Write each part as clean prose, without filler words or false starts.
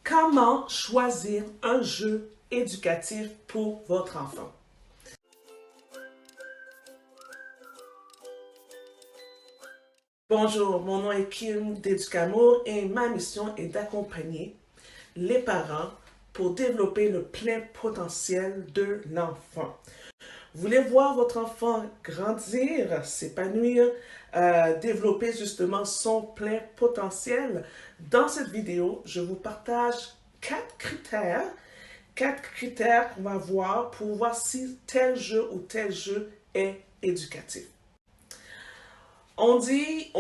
Comment choisir un jeu éducatif pour votre enfant? Bonjour, mon nom est Kim d'Éducamour et ma mission est d'accompagner les parents pour développer le plein potentiel de l'enfant. Vous voulez voir votre enfant grandir, s'épanouir, développer justement son plein potentiel? Dans cette vidéo, je vous partage 4 critères qu'on va voir pour voir si tel jeu ou tel jeu est éducatif. On dit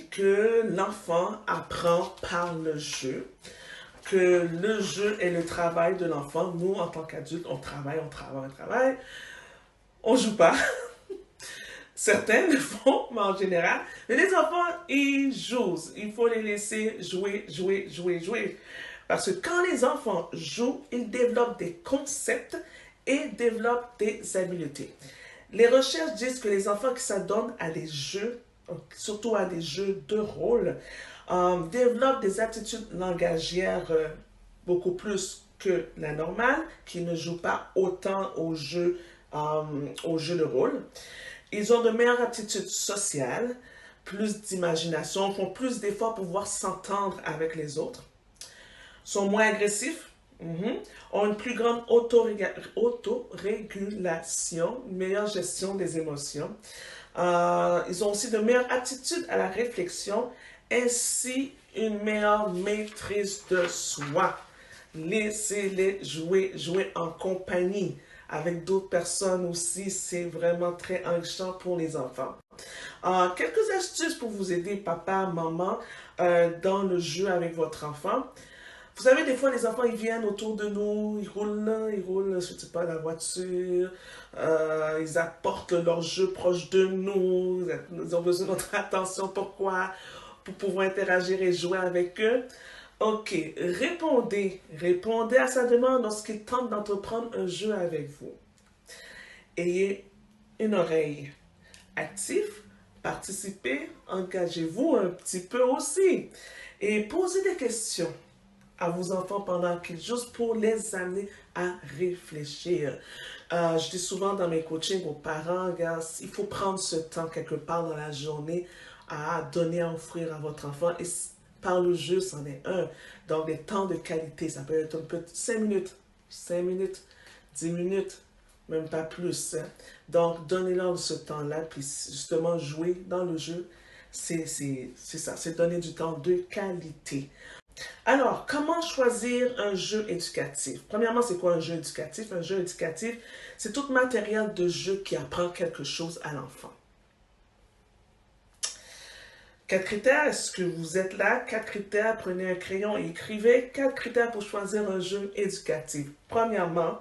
que l'enfant apprend par le jeu, que le jeu est le travail de l'enfant. Nous, en tant qu'adultes, on travaille. On joue pas. Certains le font, mais en général, les enfants, ils jouent. Il faut les laisser jouer. Parce que quand les enfants jouent, ils développent des concepts et développent des habiletés. Les recherches disent que les enfants qui s'adonnent à des jeux, surtout à des jeux de rôle, développent des aptitudes langagières beaucoup plus que la normale, qui ne jouent pas autant aux jeux de rôle. Ils ont de meilleures aptitudes sociales, plus d'imagination, font plus d'efforts pour pouvoir s'entendre avec les autres, sont moins agressifs, ont une plus grande autorégulation, une meilleure gestion des émotions. Ils ont aussi de meilleures aptitudes à la réflexion, ainsi une meilleure maîtrise de soi. Laissez-les jouer en compagnie avec d'autres personnes aussi, c'est vraiment très enrichissant pour les enfants. Quelques astuces pour vous aider, papa, maman, dans le jeu avec votre enfant. Vous savez, des fois, les enfants, ils viennent autour de nous, ils roulent, je ne sais pas, la voiture, ils apportent leur jeu proche de nous, ils ont besoin de notre attention. Pourquoi? Pour pouvoir interagir et jouer avec eux. Ok, répondez à sa demande lorsqu'il tente d'entreprendre un jeu avec vous. Ayez une oreille active, participez, engagez-vous un petit peu aussi. Et posez des questions à vos enfants pendant qu'ils jouent pour les amener à réfléchir. Je dis souvent dans mes coachings aux parents, gars, il faut prendre ce temps quelque part dans la journée à donner, à offrir à votre enfant. Et par le jeu, c'en est un. Donc, des temps de qualité, ça peut être un peu 5 minutes, 10 minutes, même pas plus. Donc, donnez-leur ce temps-là, puis justement, jouer dans le jeu, c'est ça, c'est donner du temps de qualité. Alors, comment choisir un jeu éducatif? Premièrement, c'est quoi un jeu éducatif? Un jeu éducatif, c'est tout matériel de jeu qui apprend quelque chose à l'enfant. 4 critères, est-ce que vous êtes là? 4 critères, prenez un crayon et écrivez 4 critères pour choisir un jeu éducatif. Premièrement,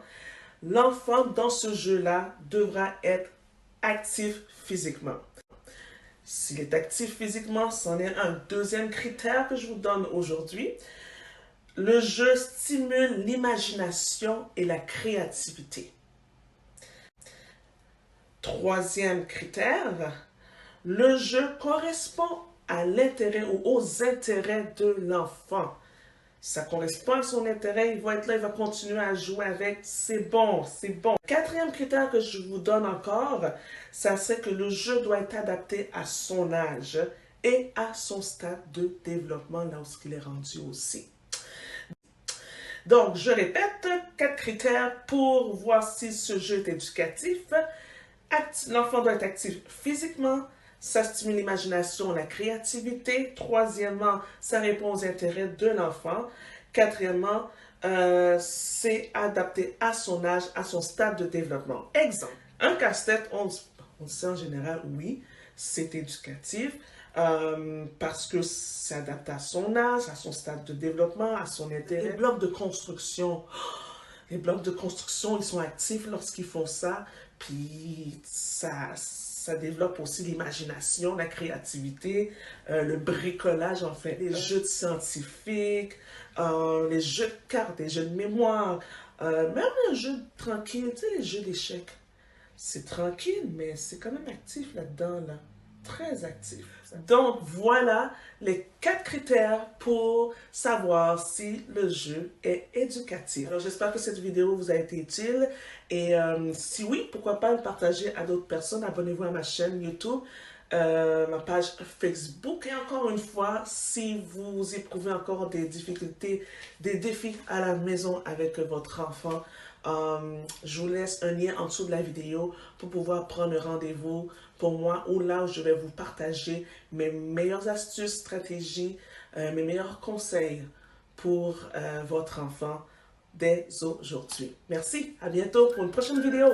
l'enfant dans ce jeu-là devra être actif physiquement. S'il est actif physiquement, c'en est un. Deuxième critère que je vous donne aujourd'hui. Le jeu stimule l'imagination et la créativité. Troisième critère, le jeu correspond à l'intérêt ou aux intérêts de l'enfant. Ça correspond à son intérêt, il va être là, il va continuer à jouer avec, c'est bon. Quatrième critère que je vous donne encore, ça serait que le jeu doit être adapté à son âge et à son stade de développement lorsqu'il est rendu aussi. Donc, je répète, 4 critères pour voir si ce jeu est éducatif. L'enfant doit être actif physiquement, ça stimule l'imagination, la créativité. Troisièmement, ça répond aux intérêts de l'enfant. Quatrièmement, c'est adapté à son âge, à son stade de développement. Exemple, un casse-tête, on dit en général, oui, c'est éducatif parce que c'est adapté à son âge, à son stade de développement, à son intérêt. Les blocs de construction, ils sont actifs lorsqu'ils font ça, puis ça développe aussi l'imagination, la créativité, le bricolage, en fait, les jeux scientifiques, les jeux de cartes, les jeux de mémoire, même un jeu tranquille, tu sais, les jeux d'échecs. C'est tranquille, mais c'est quand même actif là-dedans, là. très actif. Donc, voilà les 4 critères pour savoir si le jeu est éducatif. Alors, j'espère que cette vidéo vous a été utile. Et si oui, pourquoi pas le partager à d'autres personnes. Abonnez-vous à ma chaîne YouTube, ma page Facebook. Et encore une fois, si vous éprouvez encore des difficultés, des défis à la maison avec votre enfant, je vous laisse un lien en dessous de la vidéo pour pouvoir prendre rendez-vous pour moi, où là je vais vous partager mes meilleures astuces, stratégies, mes meilleurs conseils pour votre enfant dès aujourd'hui. Merci, à bientôt pour une prochaine vidéo.